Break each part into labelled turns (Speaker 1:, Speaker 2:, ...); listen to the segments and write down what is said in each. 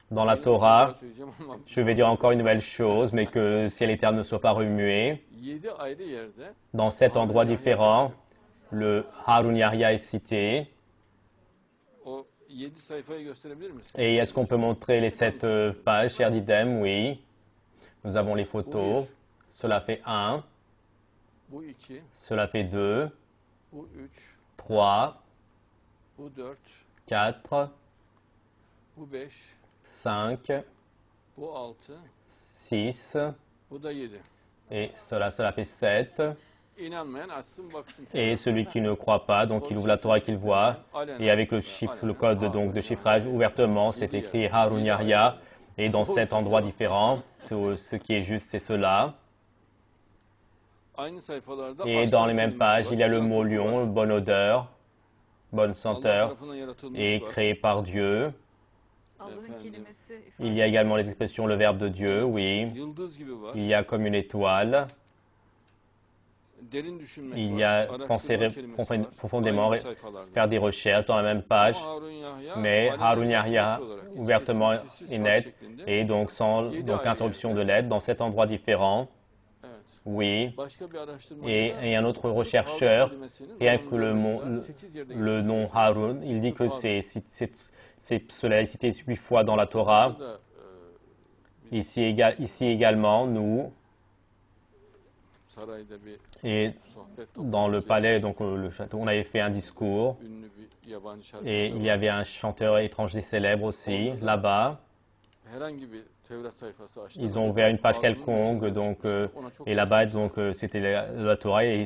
Speaker 1: Dans la Torah, je vais dire encore une nouvelle chose, mais que ciel et terre ne soient pas remués. Dans 7 endroits différents, le Harun Yahya est cité. Et est-ce qu'on peut montrer les 7 pages, cher Didem? Oui. Nous avons les photos. Cela fait 1. Cela fait 2. 3. 4. 5. 6. Et cela fait 7. Et celui qui ne croit pas, donc il ouvre la Torah et qu'il voit. Et avec le code donc, de chiffrage, ouvertement, c'est écrit Harun Yahya. Et dans 7 endroits différents, ce qui est juste, c'est cela. Et dans les mêmes pages, il y a le mot lion, bonne odeur, bonne senteur, et créé par Dieu. Il y a également les expressions le verbe de Dieu, oui. Il y a comme une étoile. Il y a penser profondément, faire des recherches dans la même page, mais Harun Yahya ouvertement et net, et donc sans interruption de lettres, dans 7 endroits différents. Oui. Et un autre rechercheur, rien que le nom Harun, il dit que cela est cité 8 fois dans la Torah. Ici également, nous. Et dans le palais, donc le château, on avait fait un discours. Et il y avait un chanteur étranger célèbre aussi, là-bas. Ils ont ouvert une page quelconque, donc, et là-bas, donc, c'était la Torah, et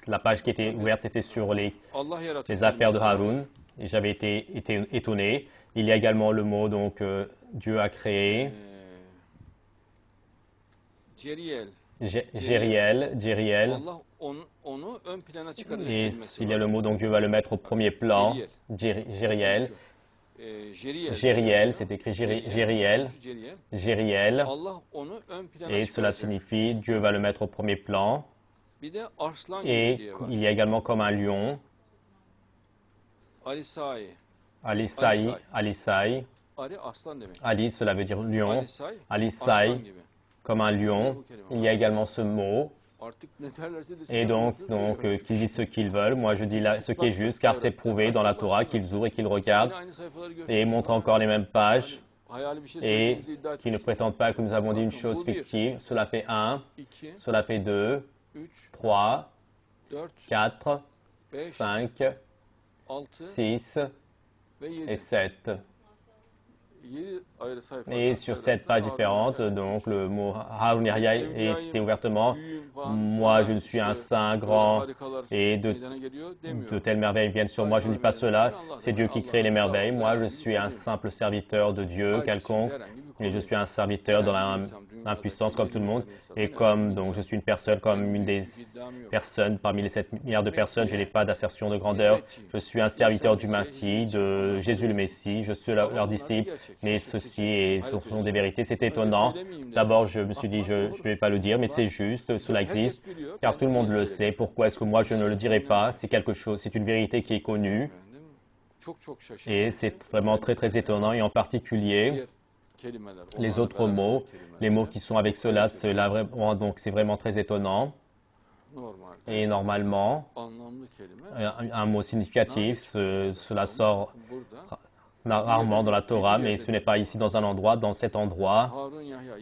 Speaker 1: la page qui était ouverte, c'était sur les affaires de Harun. Et j'avais été étonné. Il y a également le mot, donc, Dieu a créé. Jériel. Et il y a le mot, donc Dieu va le mettre au premier plan. Jériel. C'est écrit Jériel. Et cela signifie Dieu va le mettre au premier plan. Et il y a également comme un lion. Alisai. Ali, cela veut dire lion. Alisai, comme un lion. Il y a également ce mot. Et donc qu'ils disent ce qu'ils veulent. Moi, je dis là, ce qui est juste, car c'est prouvé dans la Torah qu'ils ouvrent et qu'ils regardent et montrent encore les mêmes pages et qu'ils ne prétendent pas que nous avons dit une chose fictive. Cela fait 1, cela fait 2, 3, 4, 5, 6 et 7. Et sur 7 pages différentes, donc le mot Harun Yahya est cité ouvertement. Moi, je suis un saint grand et de telles merveilles viennent sur moi. Je ne dis pas cela. C'est Dieu qui crée les merveilles. Moi, je suis un simple serviteur de Dieu quelconque. Et je suis un serviteur dans l'impuissance comme tout le monde. Et donc je suis une personne comme une des personnes parmi les 7 milliards de personnes. Je n'ai pas d'assertion de grandeur. Je suis un serviteur du Mahdi, de Jésus le Messie. Je suis leur disciple. Mais ceci sont des vérités. C'est étonnant. D'abord, je me suis dit, je ne vais pas le dire, mais c'est juste, cela existe, car tout le monde le sait. Pourquoi est-ce que moi je ne le dirais pas? C'est quelque chose, c'est une vérité qui est connue. Et c'est vraiment très très étonnant. Et en particulier, les autres mots, les mots qui sont avec cela, donc c'est vraiment très étonnant. Et normalement, un mot significatif, cela sort rarement dans la Torah, mais ce n'est pas ici dans un endroit, dans cet endroit.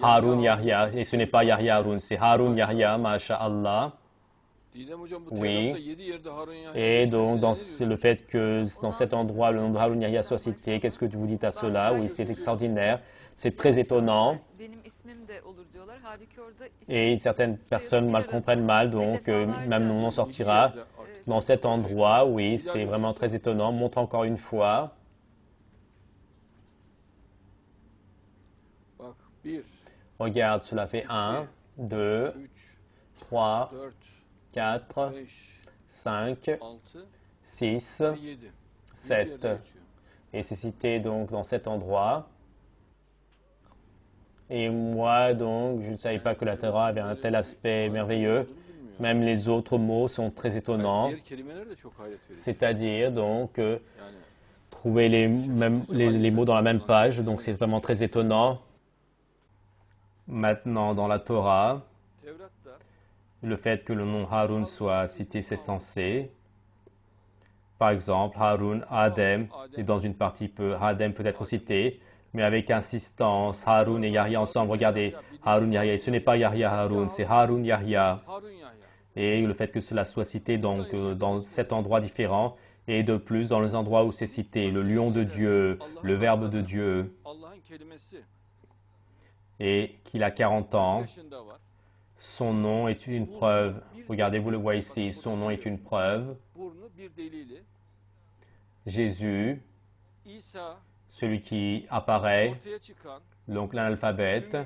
Speaker 1: Harun Yahya, et ce n'est pas Yahya Harun, c'est Harun Yahya, masha'Allah. Oui. Et donc, le fait que dans cet endroit, le nom de Harun Yahya soit cité, qu'est-ce que vous dites à cela? Oui, c'est extraordinaire. C'est très étonnant. Et certaines personnes mal comprennent mal, donc même mon nom sortira. Dans cet endroit, oui, c'est vraiment très étonnant. Montre encore une fois. Regarde, cela fait 1, 2, 3, 4, 5, 6, 7. Et c'est cité donc dans cet endroit. Et moi, donc, je ne savais pas que la Torah avait un tel aspect merveilleux. Même les autres mots sont très étonnants. C'est-à-dire, donc, trouver les mots dans la même page, donc c'est vraiment très étonnant. Maintenant, dans la Torah, le fait que le nom Harun soit cité, c'est censé. Par exemple, Harun, Adem, et dans une partie Adem peut être cité, mais avec insistance, Harun et Yahya ensemble. Regardez, Harun, Yahya, et ce n'est pas Yahya, Harun, c'est Harun, Yahya. Et le fait que cela soit cité donc, dans 7 endroits différents, et de plus dans les endroits où c'est cité, le lion de Dieu, le verbe de Dieu, et qu'il a 40 ans, son nom est une preuve. Regardez, vous le voyez ici, son nom est une preuve. Jésus, celui qui apparaît, donc l'analphabète,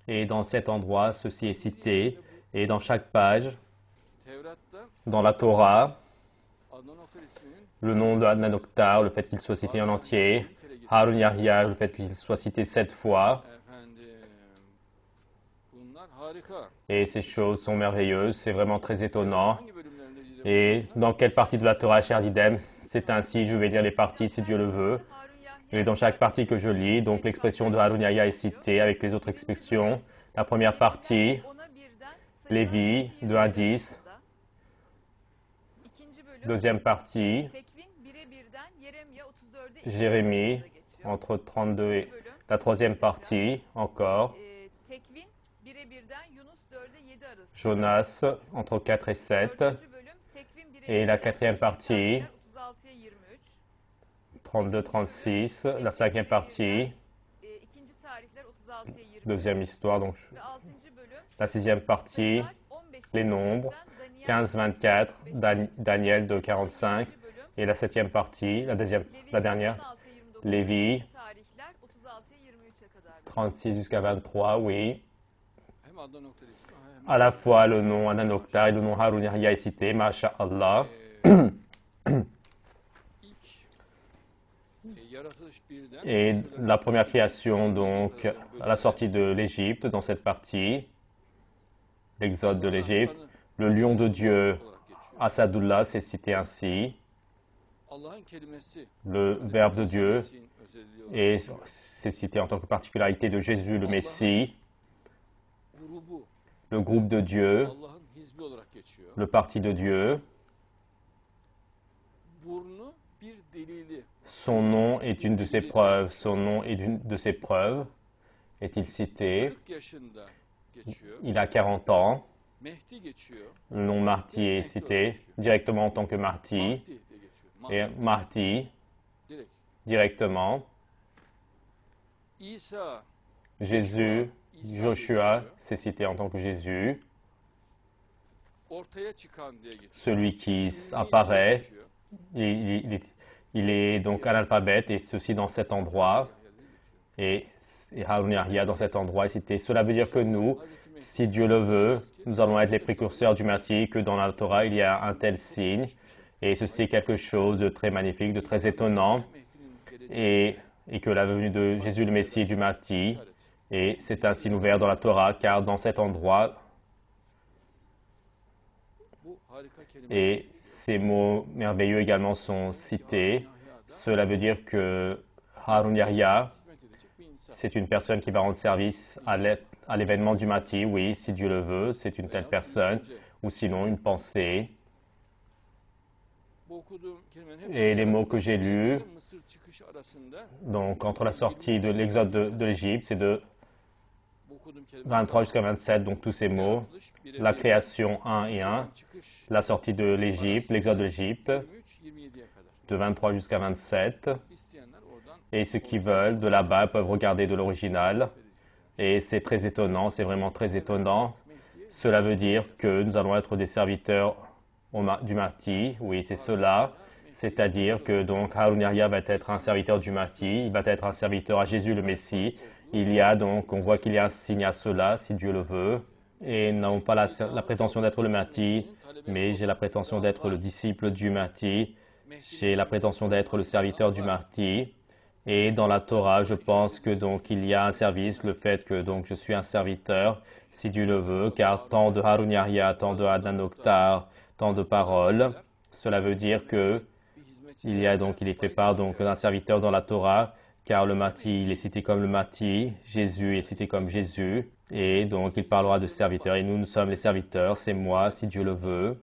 Speaker 1: et dans cet endroit, ceci est cité, et dans chaque page, dans la Torah, le nom de Adnan Oktar, le fait qu'il soit cité en entier, Harun Yahya, le fait qu'il soit cité 7 fois, et ces choses sont merveilleuses, c'est vraiment très étonnant. Et dans quelle partie de la Torah, cher Didem, c'est ainsi, je vais lire les parties si Dieu le veut. Et dans chaque partie que je lis, donc l'expression de Harun Yahya est citée avec les autres expressions. La première partie, Lévi, de 1 à 10. Deuxième partie, Jérémie, entre 32 et... La troisième partie, encore, Jonas, entre 4 et 7. Et la quatrième partie, 32-36. La cinquième partie, deuxième histoire. Donc, la sixième partie, les nombres, 15-24, Daniel de 45. Et la septième partie, la dernière, Lévi, 36 jusqu'à 23, oui. À la fois le nom Adnan Oktar et le nom Harun Yahya est cité, Masha'Allah. Et la première création, donc, à la sortie de l'Égypte, dans cette partie, l'exode de l'Égypte, le lion de Dieu, Asadullah, c'est cité ainsi, le verbe de Dieu, et c'est cité en tant que particularité de Jésus, le Messie, le groupe de Dieu, le parti de Dieu. Son nom est une de ses preuves. Son nom est une de ses preuves. Est-il cité? Il a 40 ans. Le nom Mahdi est cité directement en tant que Mahdi. Et Mahdi, directement. Jésus, Joshua, c'est cité en tant que Jésus. Celui qui apparaît, il est donc analphabète, et ceci dans cet endroit. Et Harun Yahya dans cet endroit est cité. Cela veut dire que nous, si Dieu le veut, nous allons être les précurseurs du Mahdi, que dans la Torah, il y a un tel signe. Et ceci est quelque chose de très magnifique, de très étonnant. Et que la venue de Jésus le Messie et du Mahdi, et c'est un signe ouvert dans la Torah, car dans cet endroit, et ces mots merveilleux également sont cités, cela veut dire que Harun Yahya, c'est une personne qui va rendre service à l'événement du Mahdi, oui, si Dieu le veut, c'est une telle personne, ou sinon une pensée. Et les mots que j'ai lus, donc entre la sortie de l'exode de l'Égypte, c'est de 23 jusqu'à 27, donc tous ces mots, la création 1 et 1, la sortie de l'Égypte, l'exode de l'Égypte, de 23 jusqu'à 27, et ceux qui veulent de là-bas peuvent regarder de l'original, et c'est très étonnant, c'est vraiment très étonnant. Cela veut dire que nous allons être des serviteurs du Mahdi, oui, c'est cela, c'est-à-dire que donc Harun Yahya va être un serviteur du Mahdi, il va être un serviteur à Jésus le Messie. Il y a donc, on voit qu'il y a un signe à cela, si Dieu le veut, et nous n'avons pas la prétention d'être le Mahdi, mais j'ai la prétention d'être le disciple du Mahdi, j'ai la prétention d'être le serviteur du Mahdi, et dans la Torah, je pense que donc il y a un service, le fait que donc je suis un serviteur, si Dieu le veut, car tant de Harun Yahya, tant de Adnan Oktar, tant de paroles, cela veut dire que il est fait part donc d'un serviteur dans la Torah, car le Mahdi, il est cité comme le Mahdi, Jésus est cité comme Jésus, et donc il parlera de serviteurs, et nous sommes les serviteurs, c'est moi, si Dieu le veut.